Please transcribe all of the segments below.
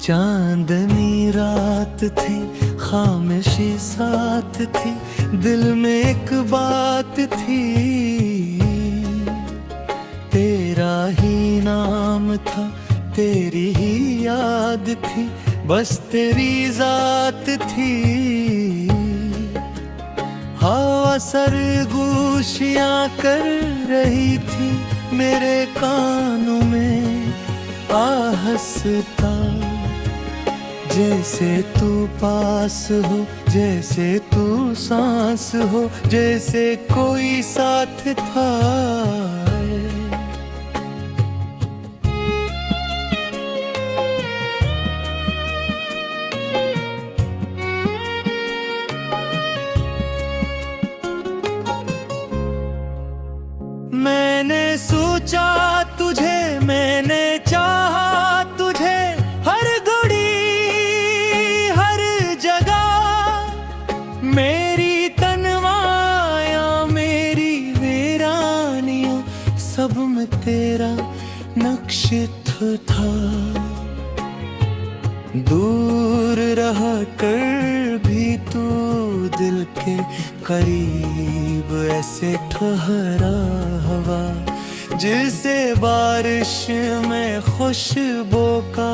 चांदनी रात थी, खामोशी साथ थी, दिल में एक बात थी। तेरा ही नाम था, तेरी ही याद थी, बस तेरी जात थी। हवा सरगोशियां कर रही थी, मेरे कानों में आहस्ता। जैसे तू पास हो, जैसे तू सांस हो, जैसे कोई साथ था। मैंने सोचा तुझे, मैंने चाहा तुझे, हर घड़ी हर जगह। मेरी तन्वाया मेरी वीरानियों, सब में तेरा नक्श था। दूर रह कर भी तू दिल के करीब ऐसे ठहरा हवा, जिसे बारिश में खुशबू का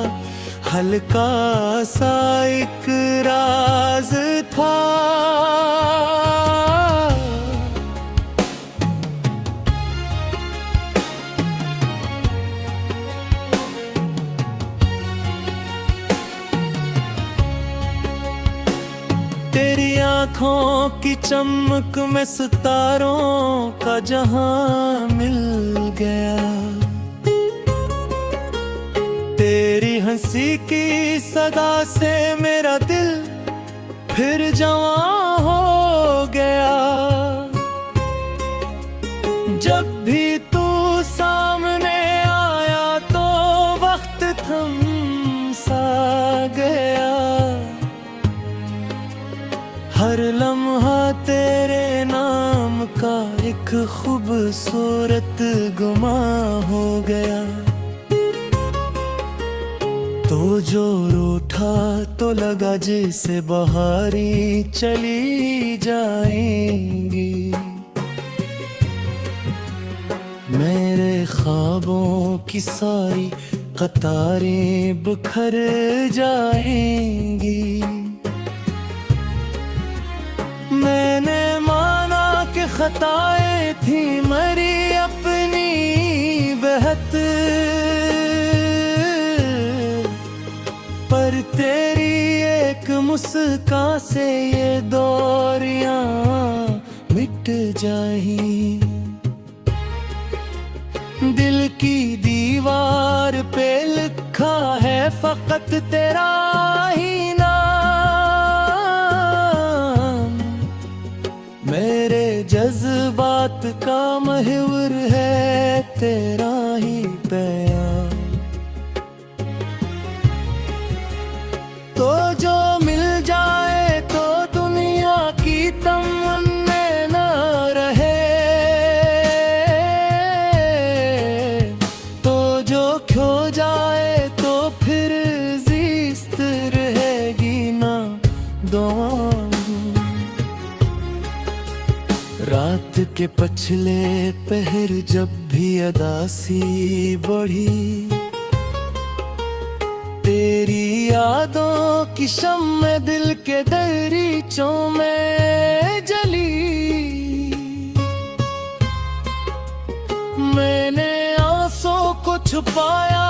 हल्का सा एक राज था। तेरी आँखों की चमक में सितारों का जहां मिल गया। तेरी हंसी की सदा से मेरा दिल फिर जवां हो गया। जब भी तू सामने आया तो वक्त थम सा गया। हर लम्हा तेरे नाम का एक खूबसूरत गुमा हो गया। तो जो रूठा तो लगा जैसे बहारी चली जाएंगी। मेरे ख्वाबों की सारी कतारें बिखर जाएंगी। मैंने माना कि खताएं थी मरी अपनी बहत, पर तेरी एक मुस्कान से ये दौरियां मिट जाएं। दिल की दीवार पे लिखा है फकत तेरा ही नाम। मेरे जज्बात का महवर है तेरा ही पैगाम। तो जो मिल जाए तो दुनिया की तमन्ना न रहे। तो जो खो जाए तो फिर जिस्त रहेगी ना दुआ। रात के पछले पहर जब भी अदासी बढ़ी, तेरी यादों की शम्में दिल के दरीचों में जली। मैंने आंसू को छुपाया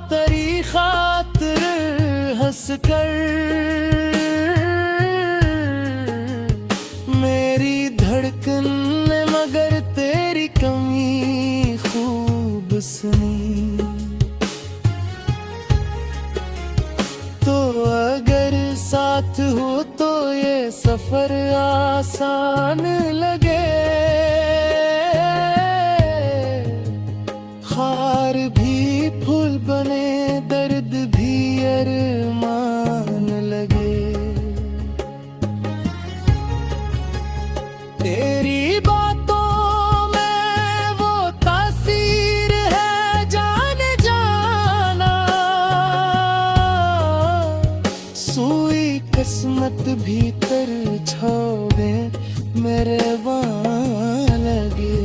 तेरी खातिर हंसकर। मेरी धड़कन ने मगर तेरी कमी खूब सुनी। तो अगर साथ हो तो ये सफर आसान लगे। खार भी फूल बने, दर्द भी अरमान लगे। तेरी बातों में वो तासीर है जाने जाना। मेरे वहाँ लगे।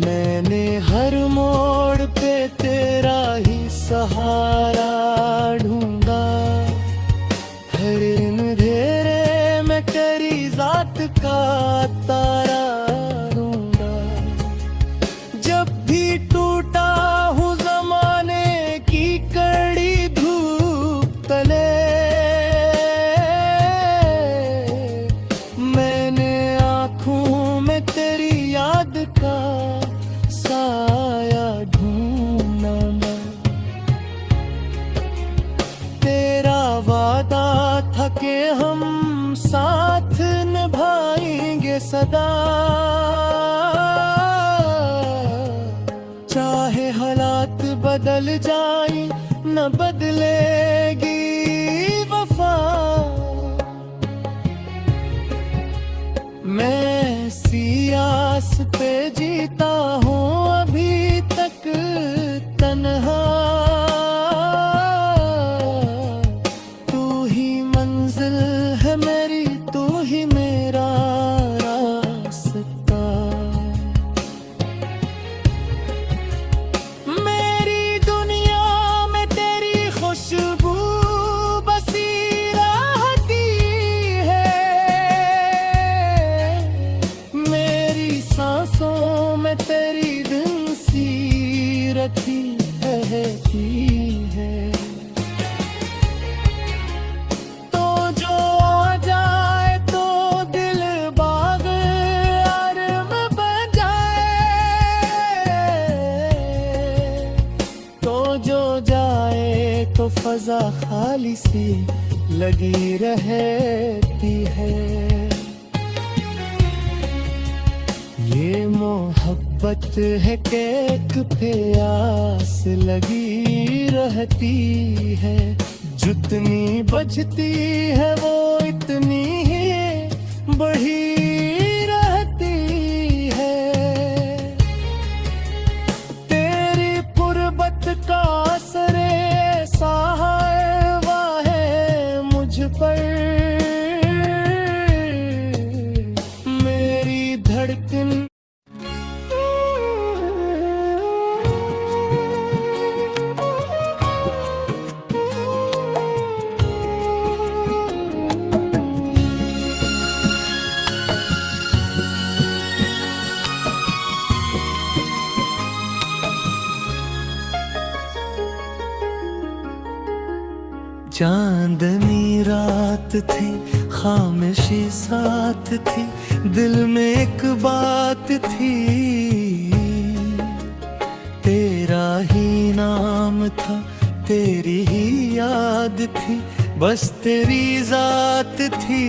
मैंने हर मोड़ पे तेरा ही सहारा ढूंढा, हर अंधेरे में तेरी जात का तारा ढूंढा। जब भी टूटा हूँ जमाने की कड़ी धूप तले, मैंने आँखों में तेरी याद का साया ढूंढा। तेरा वादा था कि हम साथ निभाएंगे सदा, चाहे हालात बदल जाए न बदलेगी वफा। मैं सियास पे जीता हूँ अभी तक तन्हा, तू ही मंजिल है मेरी, तू ही मेरा रास्ता। मेरी दुनिया में तेरी खुशबू बसी रहती है, मेरी सांसों में तेरी दिन सीरती रहती है। तो जो आ जाए तो दिल बाग आरम बन जाए, तो जो जाए तो फजा खाली सी लगी रहती है। ये मोहब्बत है कि एक प्यास लगी रहती है, जितनी बजती है वो इतनी ही बढ़ी रहती है। तेरी पुरबत का असरे साहवा है मुझ पर, मेरी धड़कन चांदनी रात थी, खामोशी साथ थी, दिल में एक बात थी, तेरा ही नाम था, तेरी ही याद थी, बस तेरी जात थी।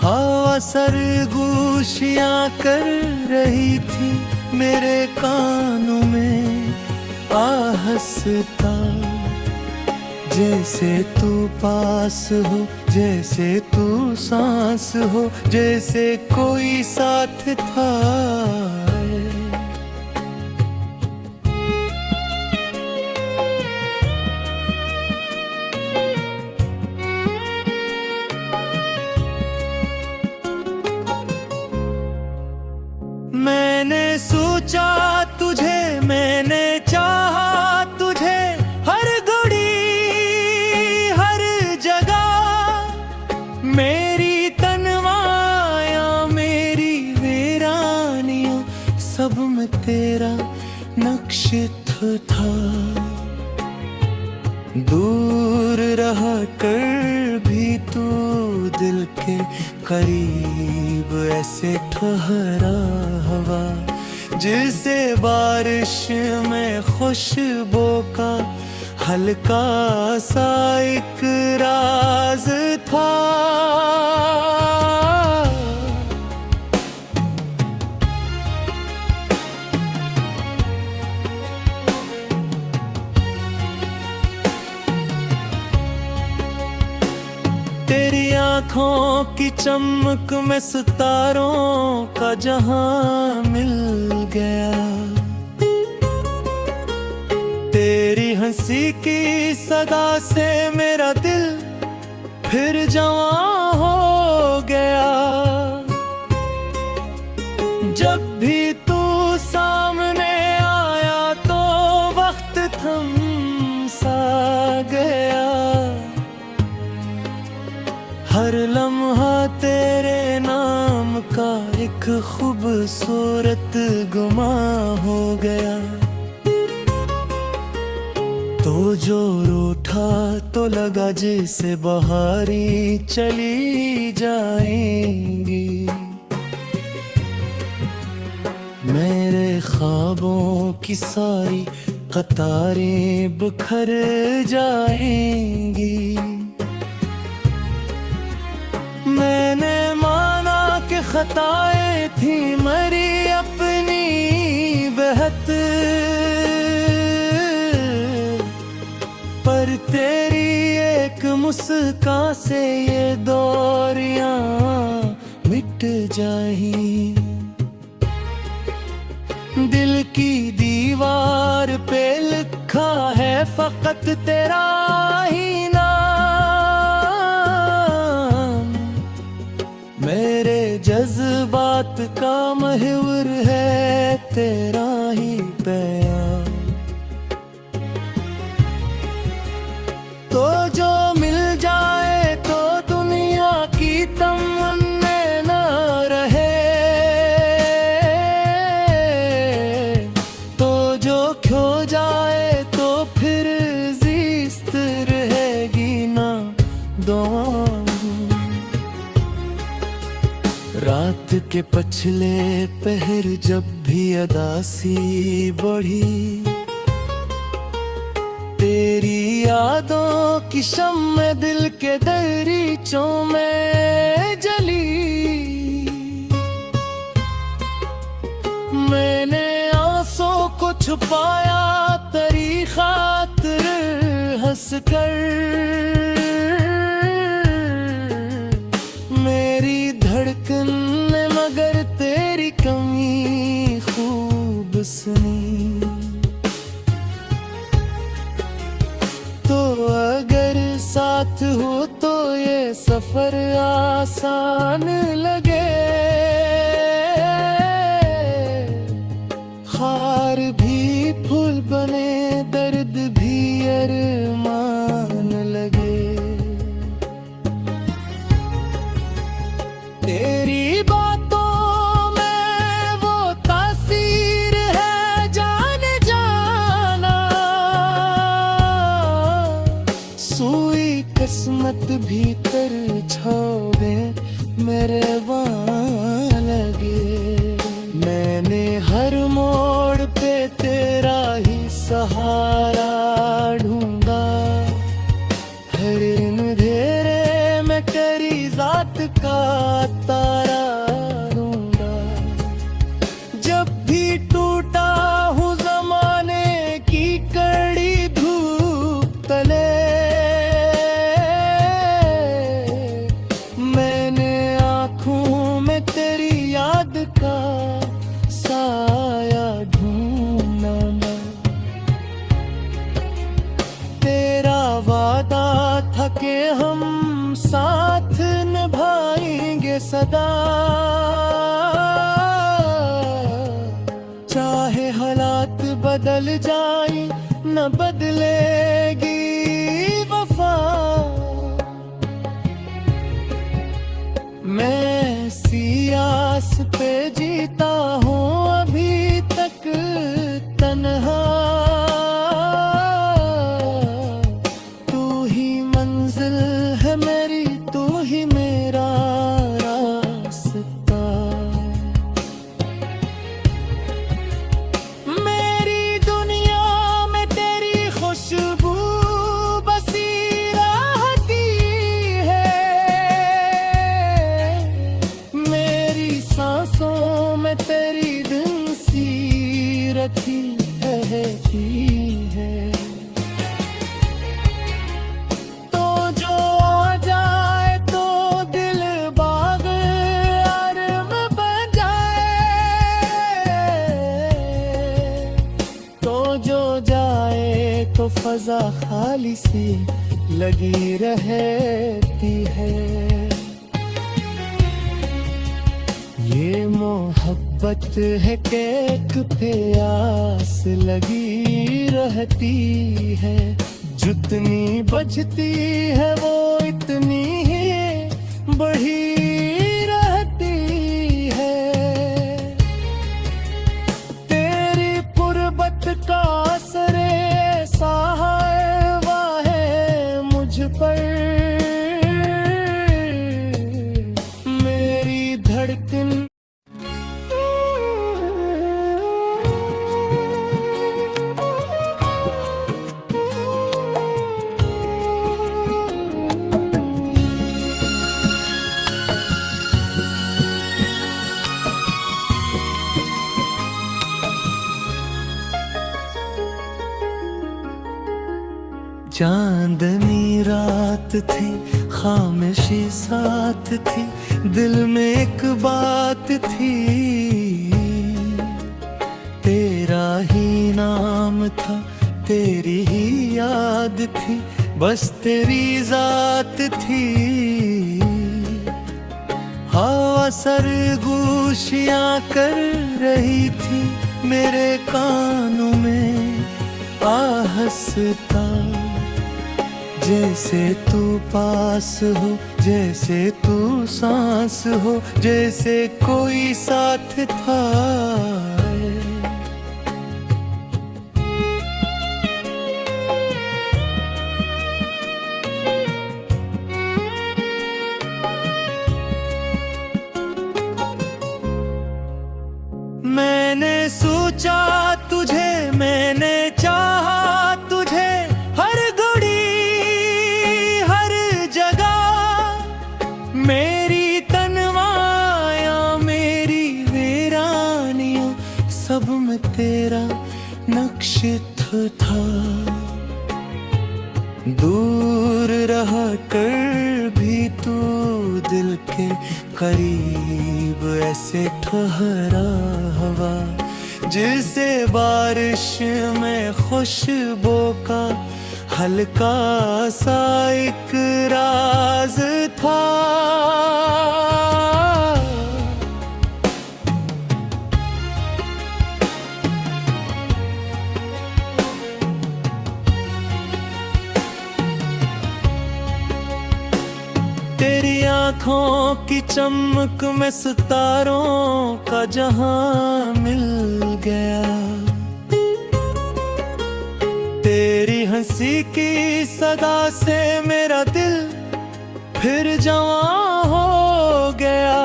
हवा सरगोशियां कर रही थी मेरे कानों में आहस्ता, जैसे तू पास हो, जैसे तू सांस हो, जैसे कोई साथ था। मैंने सोचा तुझे, मैंने चाहा तुझे, हर मेरी तन्वाया मेरी वीरानियों सब में तेरा नक्श था। दूर रह कर भी तू दिल के करीब ऐसे ठहरा हवा, जिसे बारिश में खुशबू का हल्का सा एक राज था। तेरी आँखों की चमक में सितारों का जहां मिल गया, तेरी हंसी की सदा से मेरा दिल फिर जवां हो गया। जब भी तू सामने आया तो वक्त थम सा गया। हर लम्हा तेरे नाम का एक खूबसूरत गुमा हो गया। तो जो रूठा तो लगा जैसे बहारी चली जाएंगी। मेरे ख्वाबों की सारी कतारें बिखर जाएंगी। मैंने माना कि खताएं थी मरी अपनी बेहद, पर तेरी एक मुस्कान से ये दौरियां मिट जाएं। दिल की दीवार पे लिखा है फकत तेरा ही नाम। मेरे जज्बात का महवर है तेरा ही पैगाम। तो जो मिल जाए तो दुनिया की तमन्ना न रहे, तो जो खो जाए तो फिर जिस्त रहेगी ना दुआ। रात के पछले पहर जब भी अदासी बढ़ी, तेरी यादों की शम्म दिल के दरीचों में जली। मैंने आंसू को छुपाया तेरी खातिर हंस कर। मेरी धड़कन ने मगर तेरी कमी खूब सुनी। तो अगर साथ हो तो ये सफर आसान लगे। खार भी फूल बने, दर्द भी अरमान लगे। तेरी बातों में वो तासीर है जाने जाना। सुई किस्मत भीतर छावे मेरे वहाँ लगे। मैंने हर मोड़ पे तेरा ही सहारा ढूंढा। हर अंधेरे में तेरी जात का तारा ढूंढा। जब भी टूटा हूँ जमाने की कड़ी धूप तले, मैंने आँखों में तेरी याद का साया ढूंढना। तेरा वादा था कि हम साथ निभाएंगे सदा। चाहे हालात बदल जाए न बदलेगी वफा। मैं सियास पे जीता हूँ अभी तक तन्हा। तू ही मंजिल है मेरी, तू ही मेरा रास्ता। मेरी दुनिया में तेरी खुशबू बसी रहती है। मेरी सांसों में तेरी दिन सी रखी रहती है। तो जो आ जाए तो दिल बाग अरम बन जाए। तो जो जाए तो फजा खाली सी लगी रहती है। ये मोहब्बत है कि एक प्यास लगी रहती है, जितनी बजती है वो इतनी ही बढ़ी रहती है। तेरी कुर्बत का असर ऐसा है मुझ पर, मेरी धड़कन चांदनी रात थी, खामोशी साथ थी, दिल में एक बात थी, तेरा ही नाम था, तेरी ही याद थी, बस तेरी जात थी। हवा सरगोशियां कर रही थी मेरे कानों में, आहस्ता जैसे तू पास हो, जैसे तू सांस हो, जैसे कोई साथ था। मैंने सोचा तुझे, मैंने चाहा तुझे, हर मेरी तन्वाया मेरी वीरानियों, सब में तेरा नक्श था। दूर रहा कर भी तू दिल के करीब, ऐसे ठहरा हवा जिसे बारिश में खुशबू का हल्का सा एक राज था। तेरी आँखों की चमक में सितारों का जहां मिल गया, तेरी हंसी की सदा से मेरा दिल फिर जवां हो गया।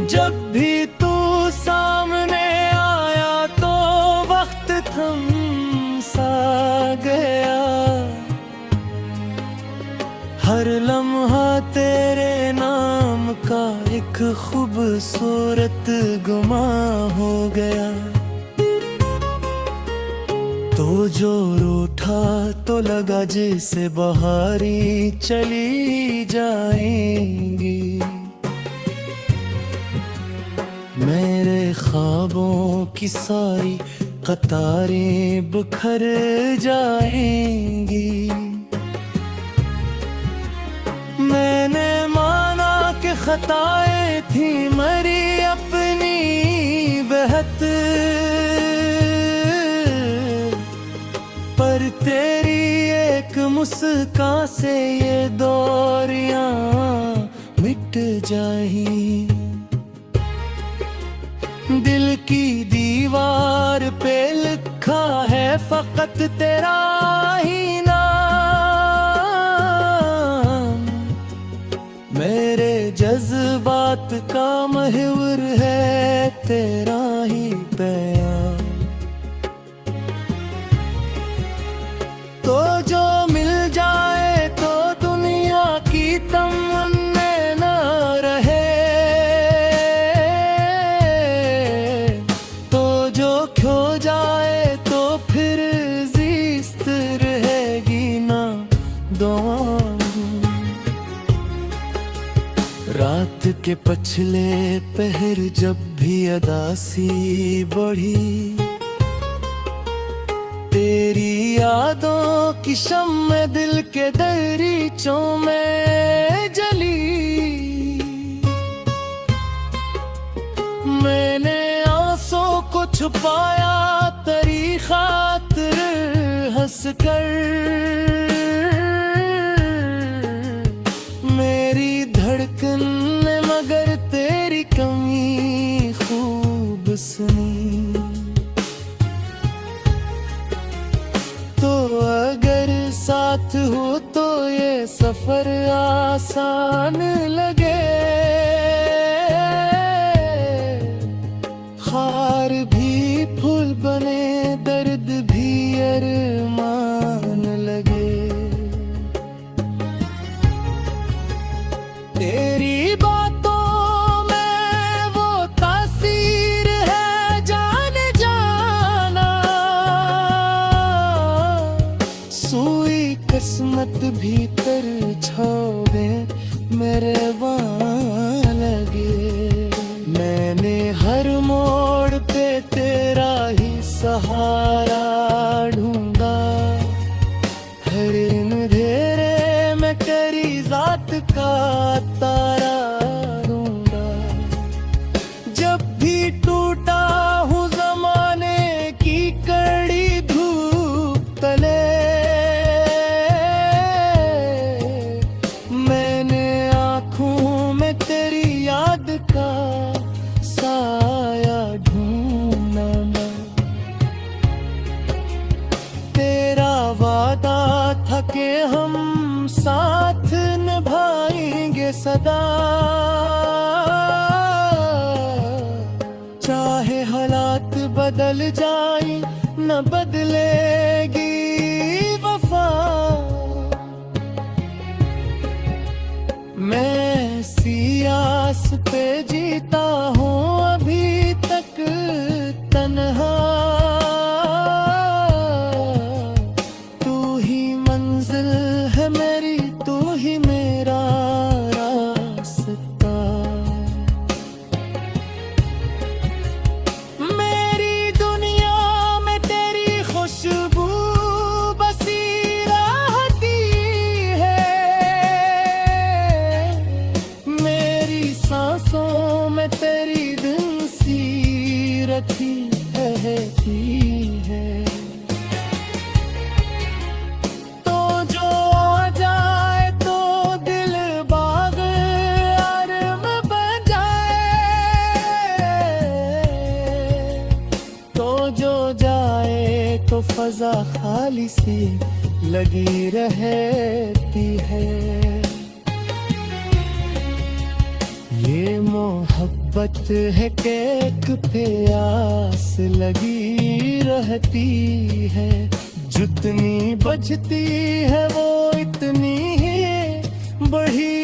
जब भी तू सामने आया तो वक्त थम सा गया, हर लम्हा तेरे नाम का एक खूबसूरत गुमा हो गया। तो जो रूठा तो लगा जैसे बहारी चली जाएंगी, मेरे ख्वाबों की सारी कतारें बिखर जाएंगी। मैंने माना कि खताएं थी मरी अपनी बेहद, पर तेरी एक मुस्कान से ये दौरियां मिट जाएं। दिल की दीवार पे लिखा है फकत तेरा ही नाम, मेरे जज्बात का महवर है तेरा ही बयान। तो जो मिल जाए तो दुनिया की तमन्ने न रहे, तो जो खो जाए तो फिर जिस्त रहेगी ना दुआ। रात के पछले पहर जब भी अदासी बढ़ी, तेरी यादों की शम्मे दिल के दरीचों में जली। छुपाया तेरी खातिर हंस कर। मेरी धड़कन ने मगर तेरी कमी खूब सुनी। तो अगर साथ हो तो ये सफर आसान लगे। खार भी फूल बने, दर्द भी अरमान लगे। तेरी बातों में वो तासीर है जाने जाना। सुई किस्मत भीतर छोड़े मेरे वहाँ लगे। मैंने हर मोड़ पे तेरा ही सहारा ढूंढा। हर अंधेरे में तेरी जात का तारा ढूंढा। जब भी टूटा हूँ जमाने की कड़ी धूप तले। मैंने आँखों में तेरी याद का साया ढूंढना। तेरा वादा था कि हम साथ निभाएंगे सदा। चाहे हालात बदल जाए न बदलेगी वफा। मैं सियास पे जीता हूँ अभी तक तन्हा। तू ही मंजिल है मेरी, तू ही मेरा रास्ता। मेरी दुनिया में तेरी खुशबू बसी रहती है। मेरी सांसों में तेरी दिन सी रखी रहती है। तो जो आ जाए तो दिल बाग आरम बन जाए। तो जो जाए तो फजा खाली सी लगी रहती है। ये मोहब्बत है कि एक प्यास लगी रहती है। जितनी बजती है वो इतनी ही बढ़ी